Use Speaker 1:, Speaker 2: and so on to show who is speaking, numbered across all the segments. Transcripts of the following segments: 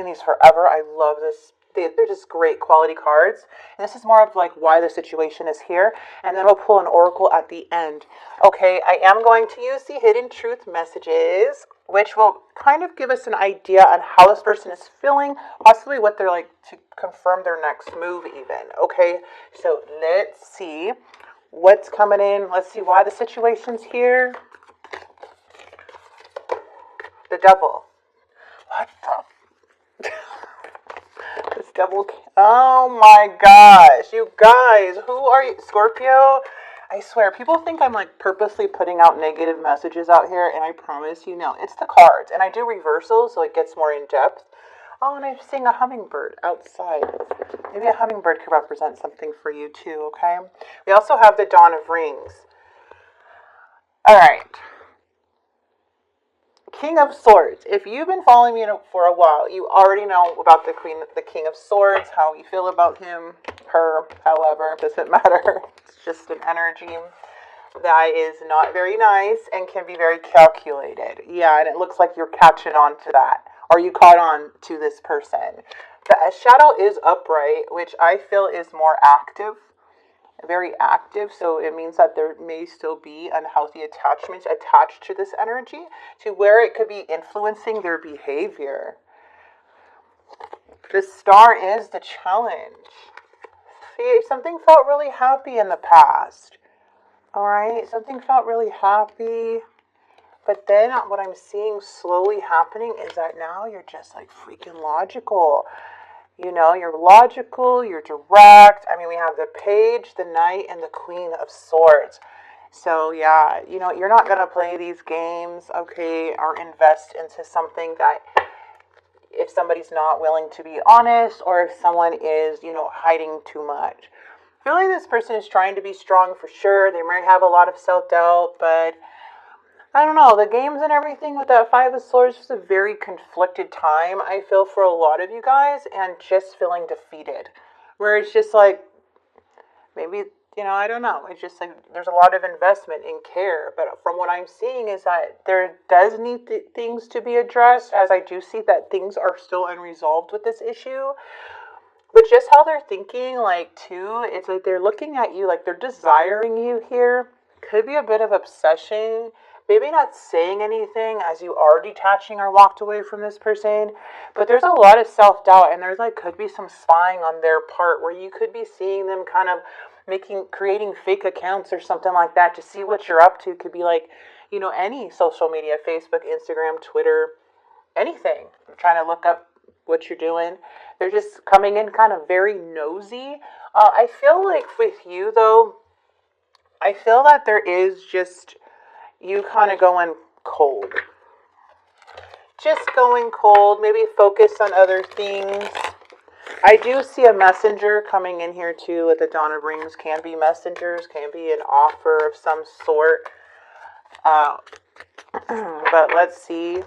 Speaker 1: these forever. I love this. They're just great quality cards. And this is more of like why the situation is here. And then we'll pull an oracle at the end. Okay, I am going to use the hidden truth messages, which will kind of give us an idea on how this person is feeling, possibly what they're like to confirm their next move even. Okay, so let's see what's coming in. Let's see why the situation's here. The devil. What the? This devil. Oh my gosh. You guys, who are you? Scorpio? I swear, people think I'm like purposely putting out negative messages out here, and I promise you, no, it's the cards. And I do reversals, so it gets more in depth. Oh, and I'm seeing a hummingbird outside. Maybe a hummingbird could represent something for you too, okay? We also have the Dawn of Rings. All right. King of Swords. If you've been following me for a while, you already know about the King of Swords, how you feel about him, her, however, it doesn't matter. It's just an energy that is not very nice and can be very calculated. Yeah, and it looks like you're catching on to that, or you caught on to this person. The shadow is upright, which I feel is more active. Very active, so it means that there may still be unhealthy attachments attached to this energy to where it could be influencing their behavior. The star is the challenge. See, something felt really happy in the past. All right, something felt really happy, but then what I'm seeing slowly happening is that now you're just like freaking logical. You know, you're logical, you're direct. I mean, we have the Page, the Knight, and the Queen of Swords. So, yeah, you know, you're not going to play these games, okay, or invest into something that if somebody's not willing to be honest or if someone is, you know, hiding too much. I feel like this person is trying to be strong for sure. They might have a lot of self-doubt, but I don't know, the games and everything with that Five of Swords was a very conflicted time, I feel, for a lot of you guys, and just feeling defeated. Where it's just like, maybe, you know, I don't know. It's just like, there's a lot of investment in care. But from what I'm seeing is that there does need things to be addressed, as I do see that things are still unresolved with this issue. But just how they're thinking, like, too, it's like they're looking at you, like they're desiring you here. Could be a bit of obsession. Maybe not saying anything as you are detaching or walked away from this person, but there's a lot of self-doubt, and there's like could be some spying on their part where you could be seeing them kind of creating fake accounts or something like that to see what you're up to. Could be like, you know, any social media, Facebook, Instagram, Twitter, anything. I'm trying to look up what you're doing. They're just coming in kind of very nosy. I feel like with you though, I feel that there is just you kind of going cold. Just going cold, maybe focus on other things. I do see a messenger coming in here too with the Dawn of Rings. Can be messengers, can be an offer of some sort. But let's see.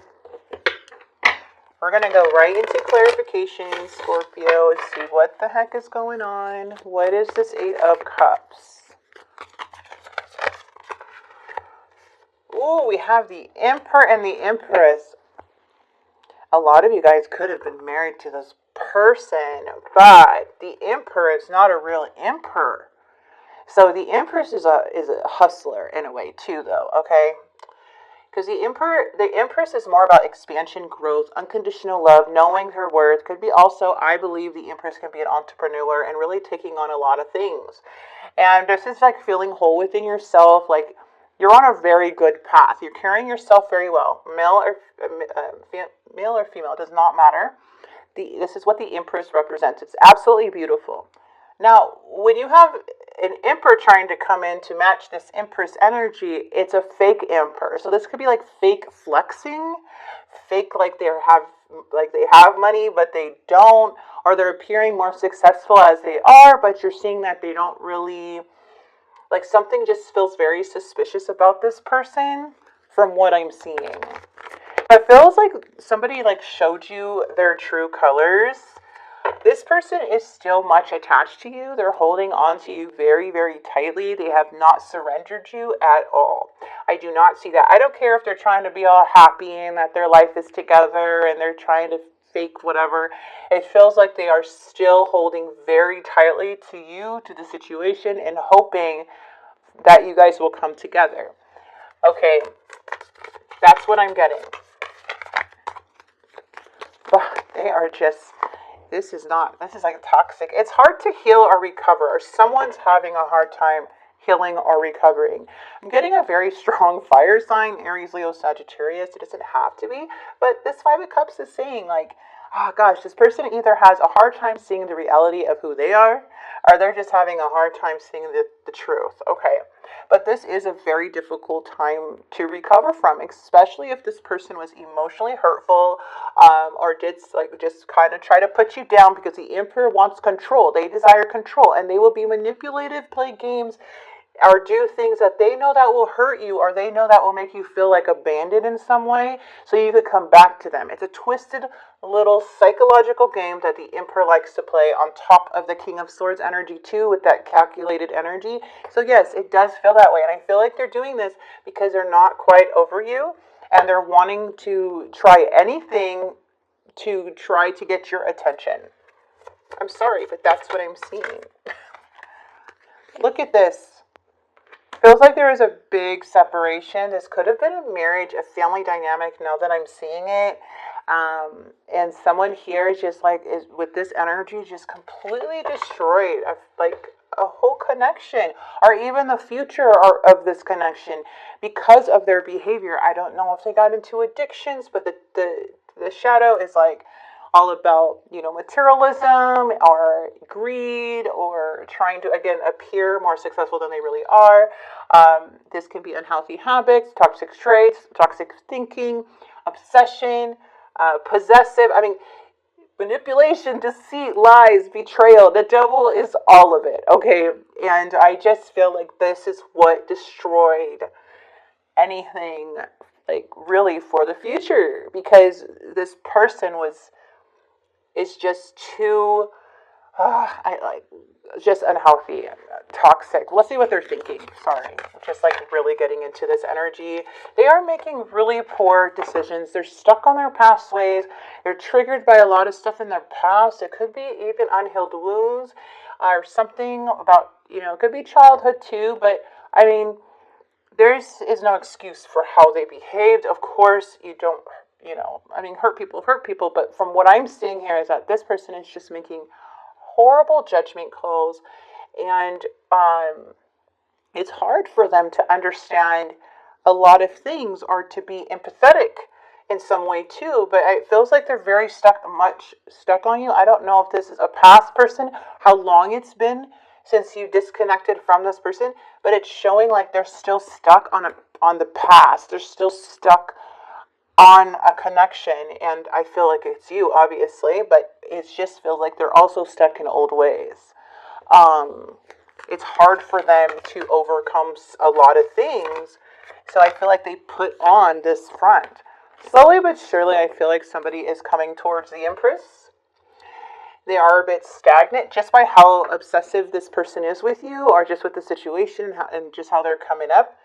Speaker 1: We're going to go right into clarification, Scorpio, and see what the heck is going on. What is this Eight of Cups? Ooh, we have the Emperor and the Empress. A lot of you guys could have been married to this person, but the Emperor is not a real emperor. So the Empress is a hustler in a way too, though, okay? Because the Empress is more about expansion, growth, unconditional love, knowing her worth. Could be also, I believe the Empress can be an entrepreneur and really taking on a lot of things. And this is like feeling whole within yourself, like you're on a very good path. You're carrying yourself very well. Male or female, does not matter. This is what the Empress represents. It's absolutely beautiful. Now, when you have an emperor trying to come in to match this Empress energy, it's a fake emperor. So this could be like fake flexing, fake like they have money but they don't, or they're appearing more successful as they are, but you're seeing that they don't really. Like something just feels very suspicious about this person from what I'm seeing. It feels like somebody like showed you their true colors. This person is still much attached to you. They're holding on to you very, very tightly. They have not surrendered you at all. I do not see that. I don't care if they're trying to be all happy and that their life is together and they're trying to fake whatever. It feels like they are still holding very tightly to you, to the situation, and hoping that you guys will come together. Okay, that's what I'm getting. But they are just, this is like toxic. It's hard to heal or recover, or someone's having a hard time healing or recovering. I'm getting a very strong fire sign, Aries, Leo, Sagittarius. It doesn't have to be, but this Five of Cups is saying like, oh gosh, this person either has a hard time seeing the reality of who they are, or they're just having a hard time seeing the truth. Okay. But this is a very difficult time to recover from, especially if this person was emotionally hurtful, or did like just kind of try to put you down, because the Emperor wants control. They desire control, and they will be manipulative, play games, or do things that they know that will hurt you, or they know that will make you feel like abandoned in some way, so you could come back to them. It's a twisted little psychological game that the Emperor likes to play, on top of the King of Swords energy too, with that calculated energy. So yes, it does feel that way, and I feel like they're doing this because they're not quite over you, and they're wanting to try anything to try to get your attention. I'm sorry, but that's what I'm seeing. Look at this. Feels like there is a big separation. This could have been a marriage, a family dynamic, now that I'm seeing it. And someone here is just like, is with this energy, just completely destroyed, like a whole connection, or even the future of this connection, because of their behavior. I don't know if they got into addictions, but the shadow is like all about, materialism or greed, or trying to, again, appear more successful than they really are. This can be unhealthy habits, toxic traits, toxic thinking, obsession, possessive. I mean, manipulation, deceit, lies, betrayal. The devil is all of it, okay? And I just feel like this is what destroyed anything, like, really for the future, because this person is just too, just unhealthy, toxic. Let's see what they're thinking. Sorry, just like really getting into this energy. They are making really poor decisions. They're stuck on their past ways. They're triggered by a lot of stuff in their past. It could be even unhealed wounds, or something about, it could be childhood too. But I mean, there is no excuse for how they behaved. Of course, you don't, hurt people. But from what I'm seeing here is that this person is just making horrible judgment calls, and it's hard for them to understand a lot of things, or to be empathetic in some way too. But it feels like they're very stuck on you. I don't know if this is a past person, how long it's been since you disconnected from this person, but it's showing like they're still stuck on the past. They're still stuck on a connection, and I feel like it's you, obviously, but it just feels like they're also stuck in old ways. It's hard for them to overcome a lot of things, so I feel like they put on this front. Slowly but surely, I feel like somebody is coming towards the Empress. They are a bit stagnant just by how obsessive this person is with you, or just with the situation, and just how they're coming up.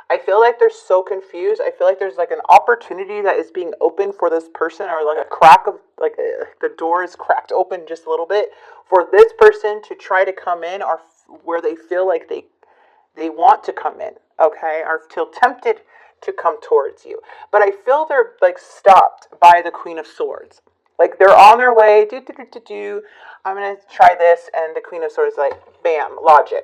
Speaker 1: I feel like they're so confused. I feel like there's like an opportunity that is being opened for this person, or like a crack of, like the door is cracked open just a little bit for this person to try to come in, or where they feel like they want to come in, okay, or feel tempted to come towards you. But I feel they're like stopped by the Queen of Swords. Like they're on their way, I'm going to try this, and the Queen of Swords is like, bam, logic,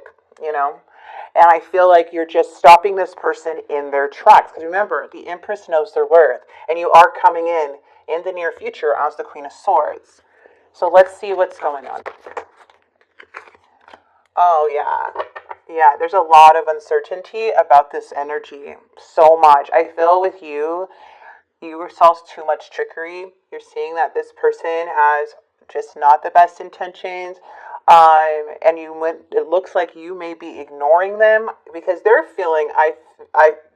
Speaker 1: And I feel like you're just stopping this person in their tracks. Because remember, the Empress knows their worth. And you are coming in the near future as the Queen of Swords. So let's see what's going on. Oh, yeah. Yeah, there's a lot of uncertainty about this energy. So much. I feel with you yourselves too much trickery. You're seeing that this person has just not the best intentions. And it looks like you may be ignoring them, because they're feeling,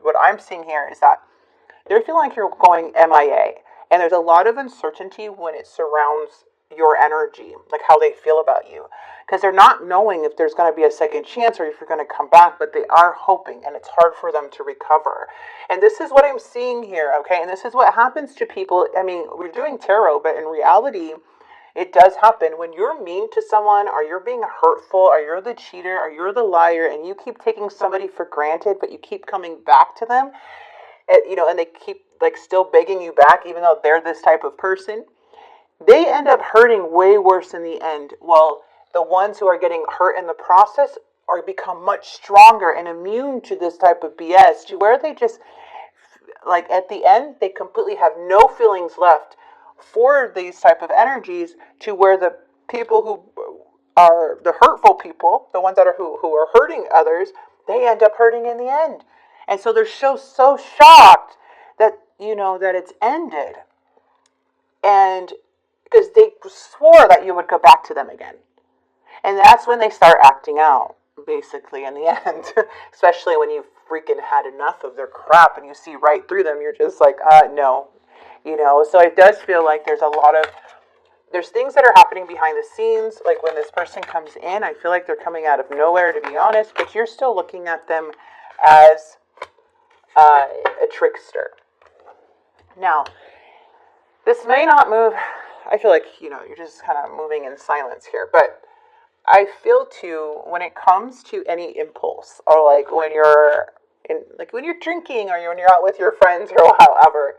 Speaker 1: what I'm seeing here is that they're feeling like you're going MIA. And there's a lot of uncertainty when it surrounds your energy, like how they feel about you. Because they're not knowing if there's going to be a second chance or if you're going to come back, but they are hoping, and it's hard for them to recover. And this is what I'm seeing here, okay? And this is what happens to people. I mean, we're doing tarot, but in reality, it does happen when you're mean to someone, or you're being hurtful, or you're the cheater, or you're the liar, and you keep taking somebody for granted, but you keep coming back to them, and they keep like still begging you back, even though they're this type of person. They end up hurting way worse in the end. Well, the ones who are getting hurt in the process are become much stronger and immune to this type of BS, to where they just, like, at the end, they completely have no feelings left for these type of energies, to where the people who are the hurtful people, the ones that are who are hurting others, they end up hurting in the end. And so they're so shocked that, that it's ended. And because they swore that you would go back to them again. And that's when they start acting out, basically, in the end. Especially when you've freaking had enough of their crap and you see right through them. You're just like, no. So it does feel like there's things that are happening behind the scenes. Like when this person comes in, I feel like they're coming out of nowhere, to be honest. But you're still looking at them as a trickster. Now, this may not move. I feel like, you're just kind of moving in silence here. But I feel too, when it comes to any impulse, or like when you're when you're drinking, or when you're out with your friends, or however,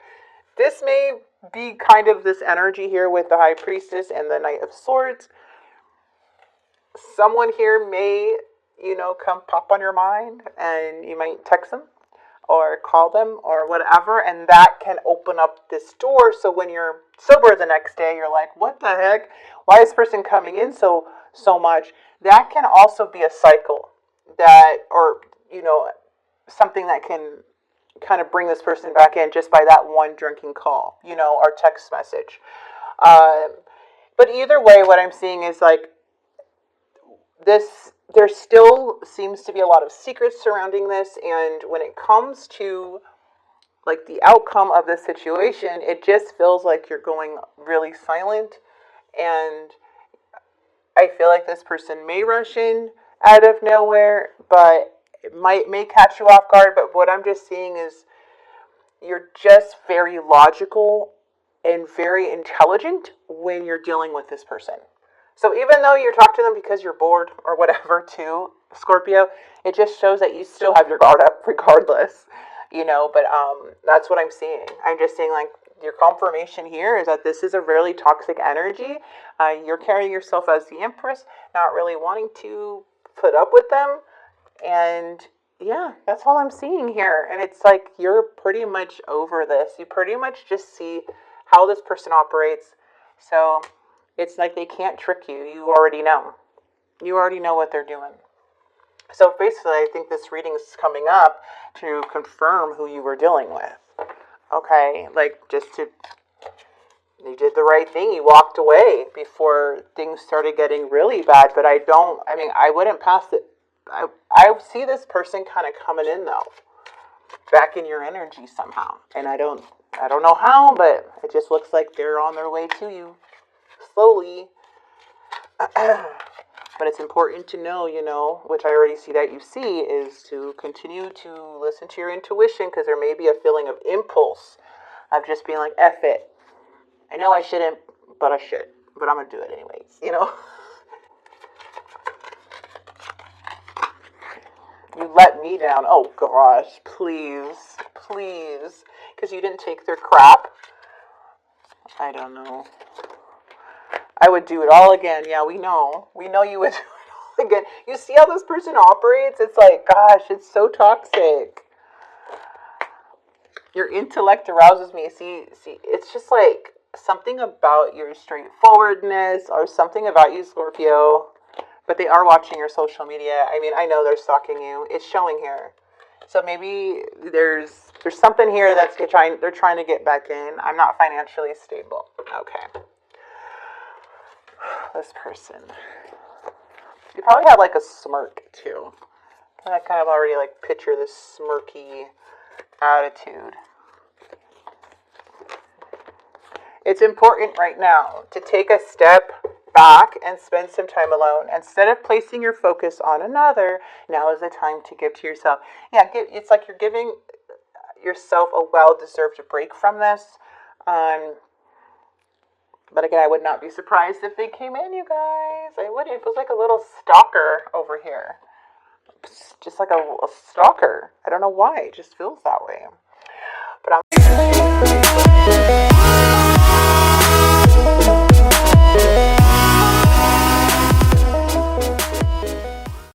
Speaker 1: this may be kind of this energy here with the High Priestess and the Knight of Swords. Someone here may, come pop on your mind, and you might text them or call them or whatever, and that can open up this door. So when you're sober the next day, you're like, what the heck? Why is this person coming in so much? That can also be a cycle that, or, something that can kind of bring this person back in just by that one drinking call, or text message. But either way, what I'm seeing is like there still seems to be a lot of secrets surrounding this, and when it comes to like the outcome of this situation, it just feels like you're going really silent. And I feel like this person may rush in out of nowhere, but it may catch you off guard. But what I'm just seeing is you're just very logical and very intelligent when you're dealing with this person. So even though you're talking to them because you're bored or whatever too, Scorpio, it just shows that you still have your guard up regardless, but that's what I'm seeing. I'm just saying, like, your confirmation here is that this is a really toxic energy. You're carrying yourself as the Empress, not really wanting to put up with them. And yeah, that's all I'm seeing here. And it's like you're pretty much over this. You pretty much just see how this person operates. So it's like they can't trick you. You already know. You already know what they're doing. So basically, I think this reading is coming up to confirm who you were dealing with. Okay, like you did the right thing. You walked away before things started getting really bad. But I wouldn't pass it. I see this person kind of coming in though, back in your energy somehow. And I don't know how, but it just looks like they're on their way to you. Slowly. But it's important to know, which I already see that you see, is to continue to listen to your intuition, because there may be a feeling of impulse, of just being like, F it. I know I shouldn't, but I should. But I'm going to do it anyways, You let me down. Oh, gosh. Please. Because you didn't take their crap. I don't know. I would do it all again. Yeah, we know. We know you would do it all again. You see how this person operates? It's like, gosh, it's so toxic. Your intellect arouses me. See, it's just like something about your straightforwardness, or something about you, Scorpio. But they are watching your social media. I mean, I know they're stalking you. It's showing here. So maybe there's something here they're trying to get back in. I'm not financially stable. Okay. This person. You probably have like a smirk too. I kind of already like picture this smirky attitude. It's important right now to take a step back and spend some time alone. Instead of placing your focus on another, now is the time to give to yourself. Yeah, it's like you're giving yourself a well-deserved break from this. But again, I would not be surprised if they came in, you guys. I wouldn't. It feels like a little stalker over here. Just like a stalker. I don't know why. It just feels that way. But I'm